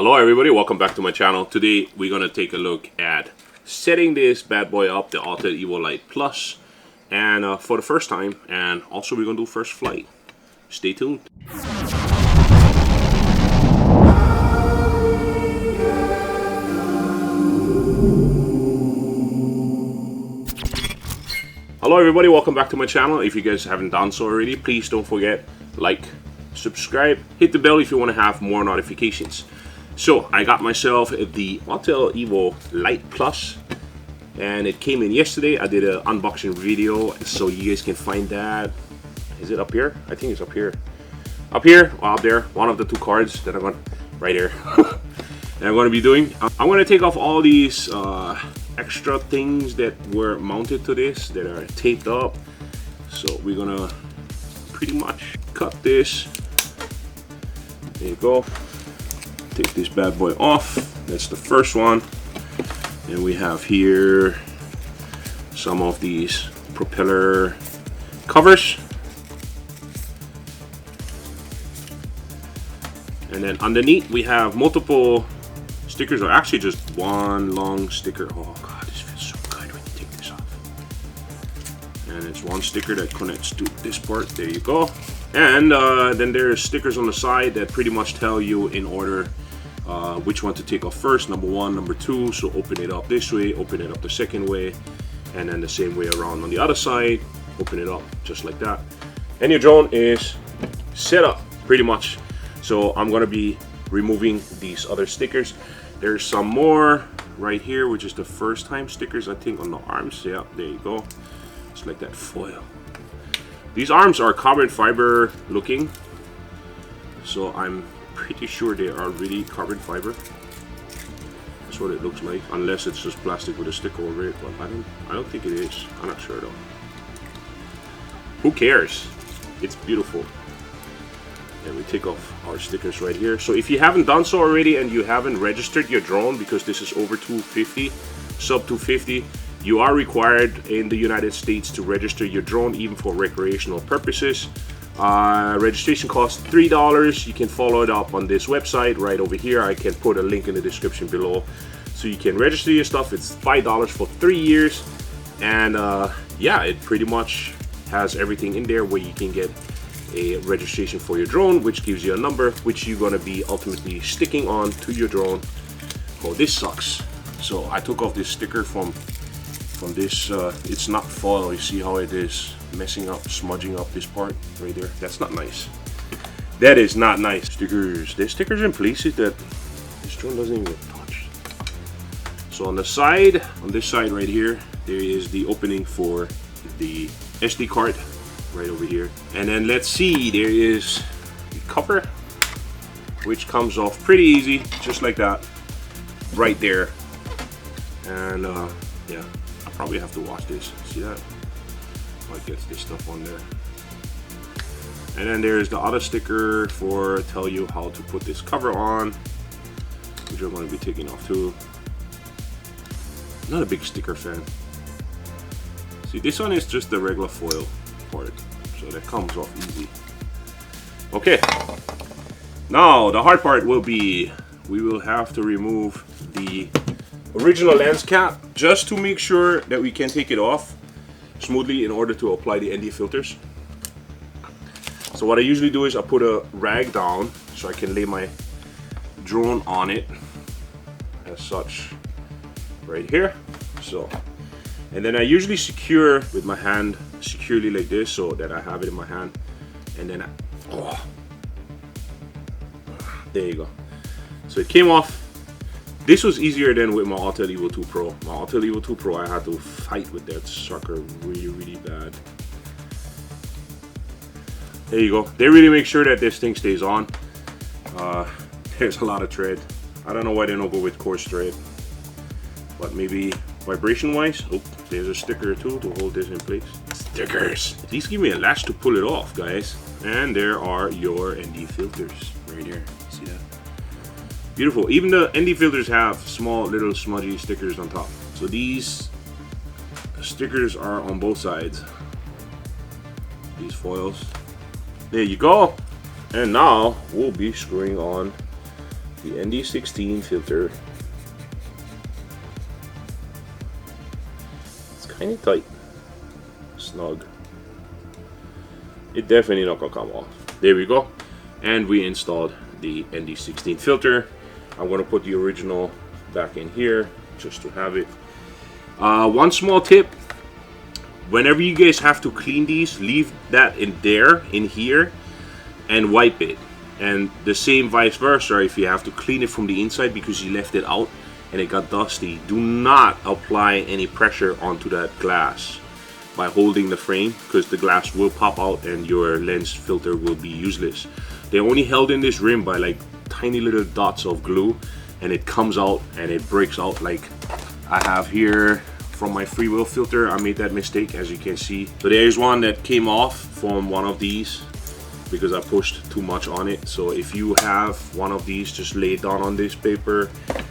Hello everybody, welcome back to my channel. Today we're going to take a look at setting this bad boy up, the Autel Evo Lite Plus, and for the first time, and also we're going to do first flight. Stay tuned. Hello everybody, welcome back to my channel. If you guys haven't done so already, please don't forget, like, subscribe, hit the bell if you want to have more notifications. So I got myself the Autel Evo Lite Plus, and it came in yesterday. I did an unboxing video, so you guys can find that. Is it up here? I think it's up here. Up here or up there, one of the two cards that I'm going right here. that I'm going to be doing. I'm going to take off all these extra things that were mounted to this that are taped up. So we're going to pretty much cut this. There you go. Take this bad boy off. That's the first one. And we have here some of these propeller covers. And then underneath we have multiple stickers, or actually just one long sticker. Oh god, this feels so good when you take this off. And it's one sticker that connects to this part. There you go. And then there's stickers on the side that pretty much tell you in order which one to take off first, number one, number two. So open it up this way, open it up the second way, and then the same way around on the other side, open it up just like that. And your drone is set up pretty much. So I'm gonna be removing these other stickers. There's some more right here, which is the first time stickers, I think, on the arms. Yeah, there you go. It's like that foil. These arms are carbon fiber looking, so I'm pretty sure they are really carbon fiber. That's what it looks like, unless it's just plastic with a sticker over it. But I don't think it is. I'm not sure though. Who cares? It's beautiful. And we take off our stickers right here. So if you haven't done so already and you haven't registered your drone, because this is over 250, sub 250, you are required in the United States to register your drone, even for recreational purposes. Registration costs $3. You can follow it up on this website right over here. I can put a link in the description below, so you can register your stuff. It's $5 for 3 years, and yeah, it pretty much has everything in there where you can get a registration for your drone, which gives you a number which you're going to be ultimately sticking on to your drone. Oh, this sucks. So I took off this sticker from this. It's not foil. You see how it is messing up, smudging up this part right there. That's not nice. That is not nice. Stickers. There's stickers in places that this drone doesn't even touch. So on the side, on this side right here, there is the opening for the SD card right over here. And then let's see, there is the cover, which comes off pretty easy, just like that, right there. And yeah, I probably have to wash this. See that? Might get this stuff on there. And then there's the other sticker for tell you how to put this cover on, which I'm going to be taking off too. Not a big sticker fan. See, this one is just the regular foil part, so that comes off easy. Okay, now the hard part will be, we will have to remove the original lens cap just to make sure that we can take it off smoothly in order to apply the ND filters. So what I usually do is I put a rag down so I can lay my drone on it as such right here. So, and then I usually secure with my hand securely like this, so that I have it in my hand, and then there you go. So it came off. This was easier than with my Autel Evo 2 Pro. My Autel Evo 2 Pro, I had to fight with that sucker really bad. There you go. They really make sure that this thing stays on. There's a lot of thread. I don't know why they don't go with coarse thread, but maybe vibration wise. Oh, there's a sticker too to hold this in place. Stickers. These give me a latch to pull it off, guys. And there are your ND filters right here. See that? Beautiful. Even the ND filters have small little smudgy stickers on top. So these stickers are on both sides. These foils. There you go. And now we'll be screwing on the ND16 filter. It's kind of tight, snug. It definitely not gonna come off. There we go. And we installed the ND16 filter. I'm gonna put the original back in here just to have it. One small tip: whenever you guys have to clean these, leave that in here, and wipe it. And the same vice versa if you have to clean it from the inside because you left it out and it got dusty. Do not apply any pressure onto that glass by holding the frame, because the glass will pop out and your lens filter will be useless. They're only held in this rim by like tiny little dots of glue, and it comes out and it breaks out like I have here from my freewheel filter. I made that mistake, as you can see. So there's one that came off from one of these because I pushed too much on it. So if you have one of these, just lay it down on this paper,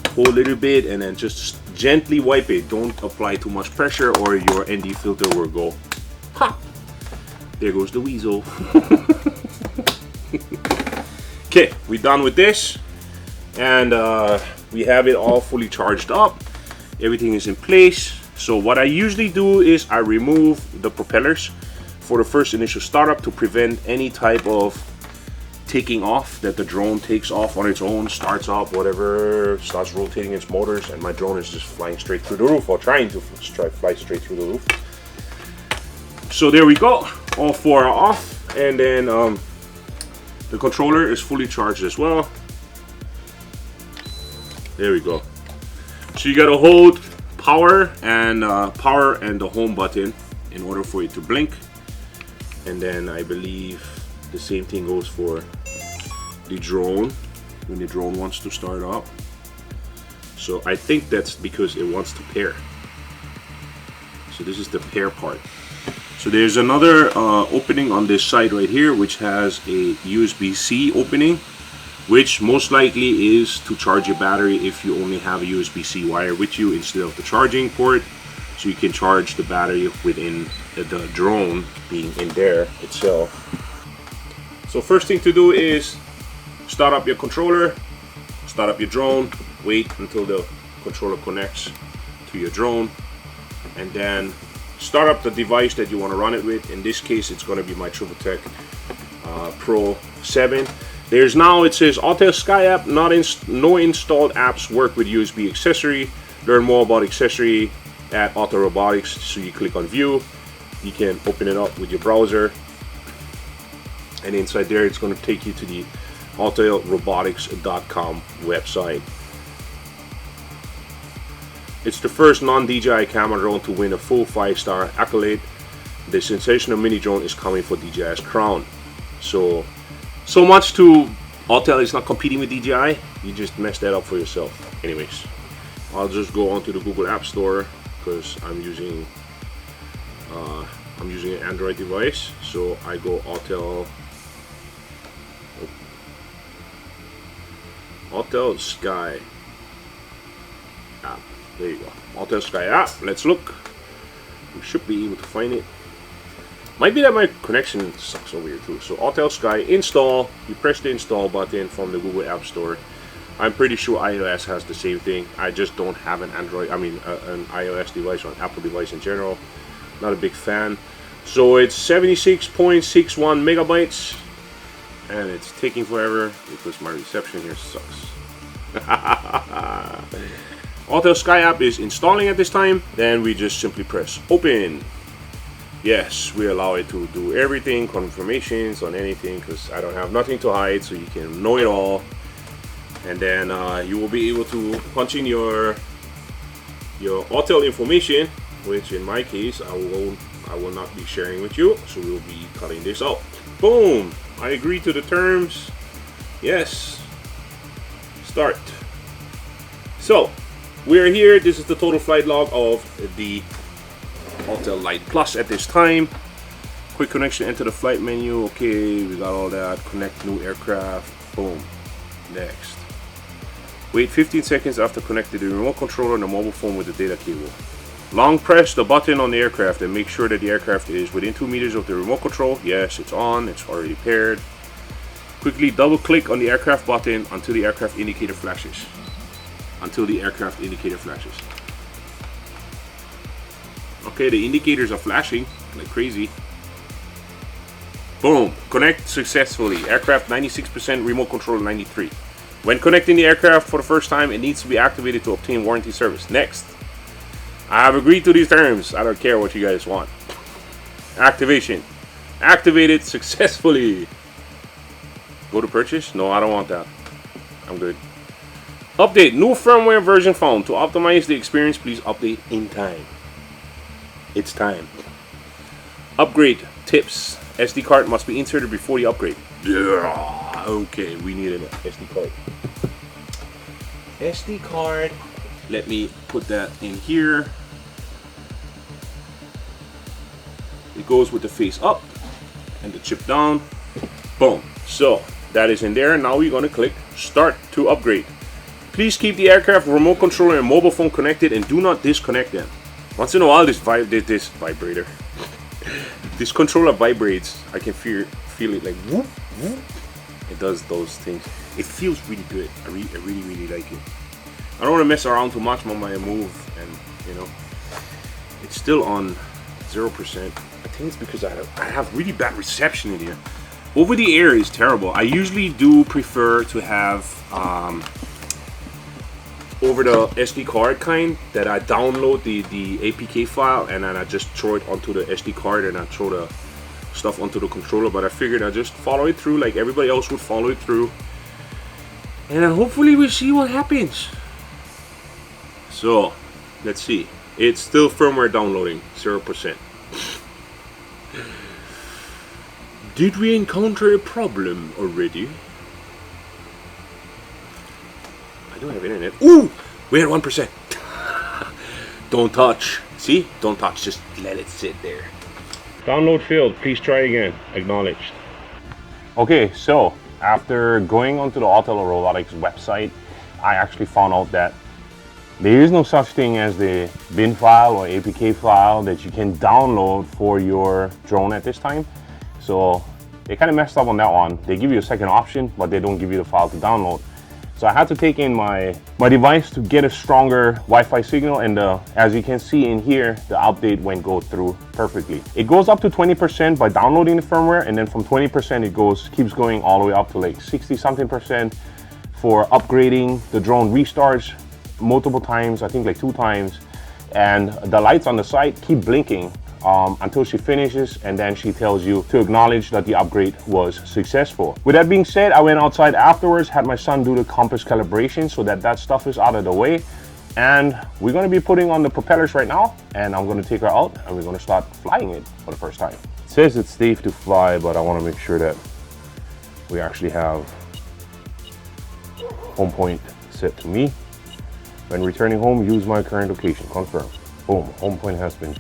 pull a little bit, and then just gently wipe it. Don't apply too much pressure or your ND filter will go, ha! There goes the weasel. Okay, we're done with this, and we have it all fully charged up. Everything is in place. So what I usually do is I remove the propellers for the first initial startup to prevent any type of taking off, that the drone takes off on its own, starts up, whatever, starts rotating its motors, and my drone is just flying straight through the roof, or trying to fly straight through the roof. So there we go, all four are off, and then the controller is fully charged as well. There we go. So you gotta hold power and the home button in order for it to blink, and then I believe the same thing goes for the drone when the drone wants to start up. So I think that's because it wants to pair. So this is the pair part. So there's another opening on this side right here, which has a USB-C opening, which most likely is to charge your battery if you only have a USB-C wire with you instead of the charging port, so you can charge the battery within the drone being in there itself. So first thing to do is start up your controller, start up your drone, wait until the controller connects to your drone, and then start up the device that you want to run it with. In this case, it's going to be my TripleTech Pro 7. There's now, it says Autel Sky app, no installed apps work with USB accessory. Learn more about accessory at Autel Robotics. So you click on view, you can open it up with your browser, and inside there it's going to take you to the autelrobotics.com website. It's the first non-DJI camera drone to win a full 5-star accolade. The sensational mini drone is coming for DJI's crown. So much to Autel is not competing with DJI. You just messed that up for yourself. Anyways, I'll just go onto the Google App Store because I'm using an Android device. So I go Autel Sky app. There you go, Autel Sky app. Let's look. We should be able to find it. Might be that my connection sucks over here too. So Autel Sky, install. You press the install button from the Google App Store. I'm pretty sure iOS has the same thing. I just don't have an Android, an iOS device or an Apple device in general. Not a big fan. So it's 76.61 megabytes, and it's taking forever because my reception here sucks. Autel Sky app is installing at this time. Then we just simply press open. Yes, we allow it to do everything, confirmations on anything, because I don't have nothing to hide, so you can know it all. And then you will be able to punch in your Autel information, which in my case I will not be sharing with you, so we'll be cutting this out. Boom! I agree to the terms. Yes. Start. So we're here. This is the total flight log of the Autel Lite Plus at this time. Quick connection, enter the flight menu. Okay, we got all that. Connect new aircraft. Boom. Next. Wait 15 seconds after connecting the remote controller and the mobile phone with the data cable. Long press the button on the aircraft and make sure that the aircraft is within 2 meters of the remote control. Yes, it's on. It's already paired. Quickly double click on the aircraft button until the aircraft indicator flashes. Okay, the indicators are flashing like crazy. Boom, connect successfully. Aircraft 96%, remote control 93. When connecting the aircraft for the first time, it needs to be activated to obtain warranty service. Next, I have agreed to these terms. I don't care what you guys want. Activation. Activated successfully. Go to purchase? No, I don't want that. I'm good. Update. New firmware version found. To optimize the experience, please update in time. It's time. Upgrade tips. SD card must be inserted before the upgrade. Yeah. Okay, we need an SD card. SD card. Let me put that in here. It goes with the face up and the chip down. Boom. So that is in there. Now we're going to click start to upgrade. Please keep the aircraft remote controller and mobile phone connected and do not disconnect them. Once in a while, this vibrator, this controller vibrates. I can feel it like whoop, whoop. It does those things. It feels really good. I really like it. I don't want to mess around too much on my move, and you know, it's still on 0%. I think it's because I have really bad reception in here. Over the air is terrible. I usually do prefer to have over the SD card kind, that I download the APK file and then I just throw it onto the SD card and I throw the stuff onto the controller. But I figured I'd just follow it through like everybody else would follow it through, and then hopefully we'll see what happens. So let's see. It's still firmware downloading, 0%. Did we encounter a problem already? I don't have internet. Ooh! We're at 1%. Don't touch. See? Don't touch. Just let it sit there. Download failed. Please try again. Acknowledged. Okay, so after going onto the Autel Robotics website, I actually found out that there is no such thing as the bin file or APK file that you can download for your drone at this time. So they kind of messed up on that one. They give you a second option, but they don't give you the file to download. So I had to take in my device to get a stronger Wi-Fi signal, and as you can see in here, the update go through perfectly. It goes up to 20% by downloading the firmware, and then from 20% it keeps going all the way up to like 60-something% for upgrading. The drone restarts multiple times, I think like 2 times, and the lights on the side keep blinking until she finishes, and then she tells you to acknowledge that the upgrade was successful. With that being said, I went outside afterwards, had my son do the compass calibration so that stuff is out of the way, and we're going to be putting on the propellers right now, and I'm going to take her out and we're going to start flying it for the first time. It says it's safe to fly, but I want to make sure that we actually have home point set to me. When returning home, use my current location. Confirm. Boom. Home point has been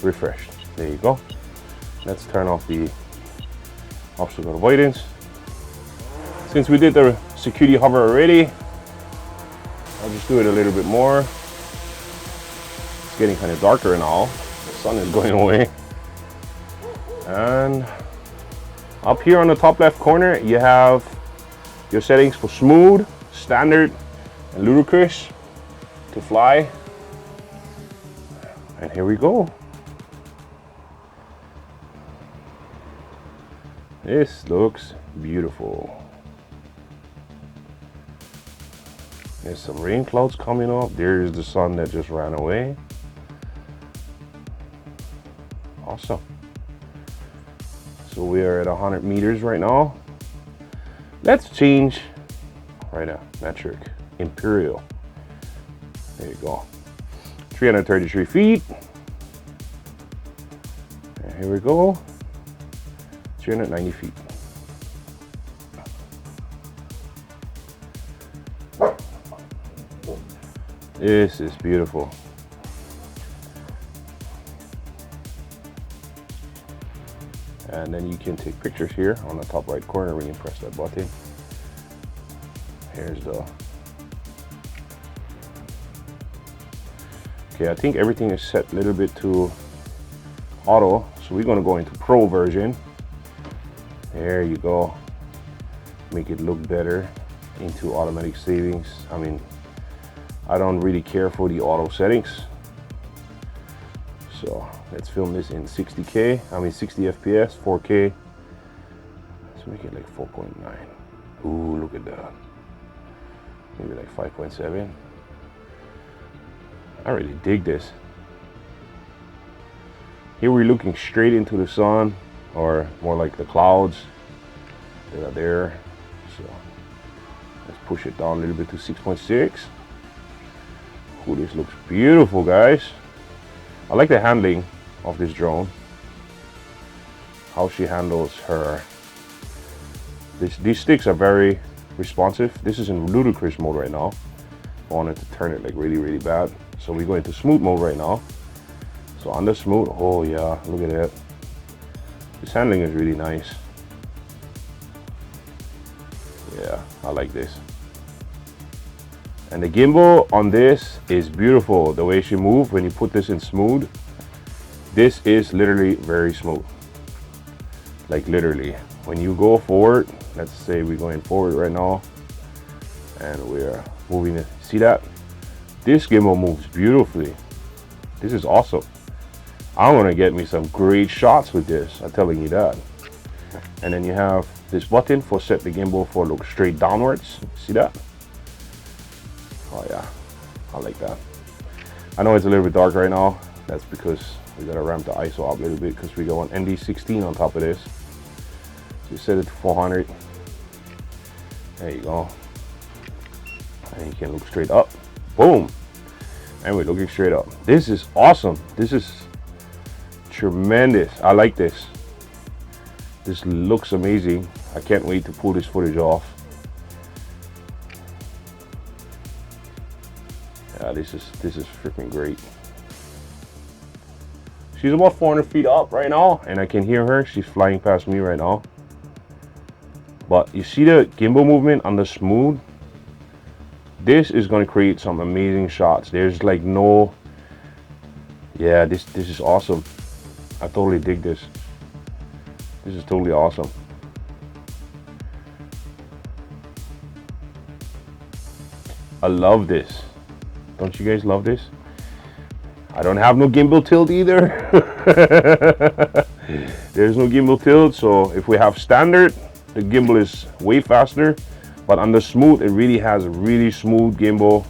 refreshed. There you go. Let's turn off the obstacle avoidance. Since we did the security hover already, I'll just do it a little bit more. It's getting kind of darker now. The sun is going away. And up here on the top left corner, you have your settings for smooth, standard, and ludicrous to fly. And here we go. This looks beautiful. There's some rain clouds coming up. There's the sun that just ran away. Awesome. So we are at 100 meters right now. Let's change right now, metric, imperial. There you go. 333 feet. And here we go. 390 feet. This is beautiful. And then you can take pictures here on the top right corner when you press that button. Here's the... Okay, I think everything is set a little bit to auto, so we're going to go into pro version. There you go. make it look better into automatic settings. I mean, I don't really care for the auto settings. So let's film this in 60K, I mean 60 FPS, 4K. Let's make it like 4.9. Ooh, look at that. Maybe like 5.7. I really dig this. Here we're looking straight into the sun, or more like the clouds that are there. So let's push it down a little bit to 6.6. Ooh, this looks beautiful, guys. I like the handling of this drone. How she handles her. These sticks are very responsive. This is in ludicrous mode right now. I wanted to turn it like really bad. So we go into smooth mode right now. So under smooth, oh yeah, look at that. This handling is really nice. Yeah, I like this. And the gimbal on this is beautiful. The way she moves when you put this in smooth. This is literally very smooth. Like literally. When you go forward, let's say we're going forward right now. And we're moving it. See that? This gimbal moves beautifully. This is awesome. I'm gonna get me some great shots with this, I'm telling you that. And then you have this button for set the gimbal for look straight downwards. See that? Oh yeah, I like that. I know it's a little bit dark right now. That's because we gotta ramp the ISO up a little bit because we go on ND16 on top of this. So you set it to 400. There you go. And you can look straight up. Boom. And we're looking straight up. This is awesome. This is tremendous. I like this. This looks amazing. I can't wait to pull this footage off. Yeah, this is freaking great. She's about 400 feet up right now, and I can hear her. She's flying past me right now. But you see the gimbal movement on the smooth? This is going to create some amazing shots. There's like no, yeah, this is awesome. I totally dig this. This is totally awesome. I love this. Don't you guys love this? I don't have no gimbal tilt either. There's no gimbal tilt, so if we have standard, the gimbal is way faster. But on the smooth, it really has a really smooth gimbal.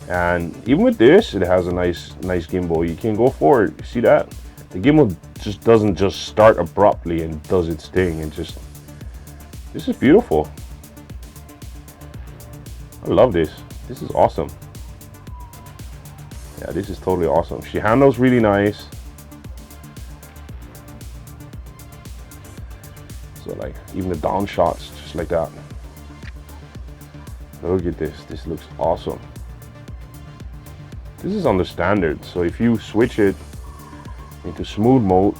And even with this, it has a nice gimbal. You can go forward. You see that? The gimbal just doesn't just start abruptly and does its thing. And just, this is beautiful. I love this. This is awesome. Yeah, this is totally awesome. She handles really nice. So like even the down shots, just like that. Look at this. This looks awesome. This is on the standard. So if you switch it into smooth mode,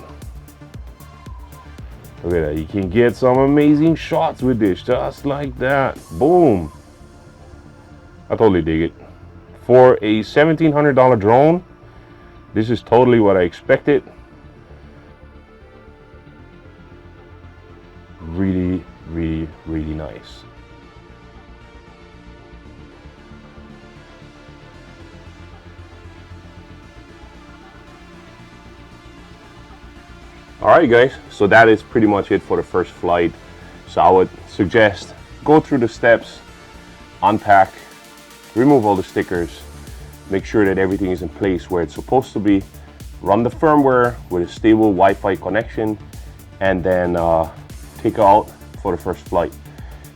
look at that. You can get some amazing shots with this, just like that. Boom. I totally dig it. For a $1,700 drone, this is totally what I expected. Really, really, really nice. Alright guys, so that is pretty much it for the first flight. So I would suggest go through the steps, unpack, remove all the stickers, make sure that everything is in place where it's supposed to be, run the firmware with a stable Wi-Fi connection, and then take out for the first flight.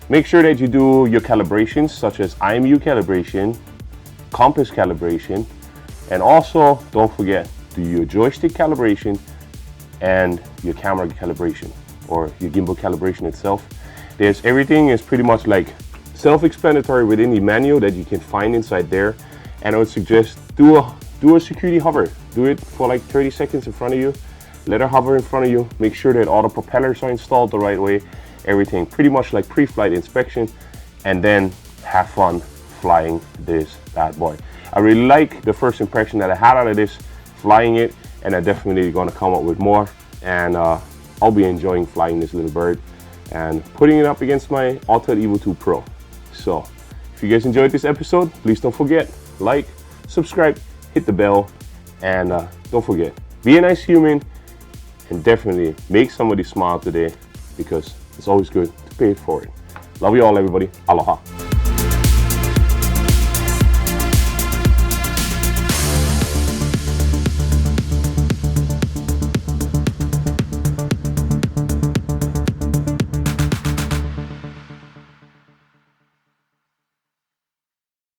Make sure that you do your calibrations such as IMU calibration, compass calibration, and also don't forget do your joystick calibration and your camera calibration or your gimbal calibration itself. Everything is pretty much like self-explanatory within the manual that you can find inside there. And I would suggest do a security hover. Do it for like 30 seconds in front of you. Let her hover in front of you. Make sure that all the propellers are installed the right way. Everything pretty much like pre-flight inspection, and then have fun flying this bad boy. I really like the first impression that I had out of this, flying it, and I'm definitely going to come up with more. And I'll be enjoying flying this little bird. and putting it up against my Autel Evo 2 Pro. So if you guys enjoyed this episode, please don't forget, like, subscribe, hit the bell, and don't forget, be a nice human and definitely make somebody smile today, because it's always good to pay it forward. Love you all, everybody. Aloha.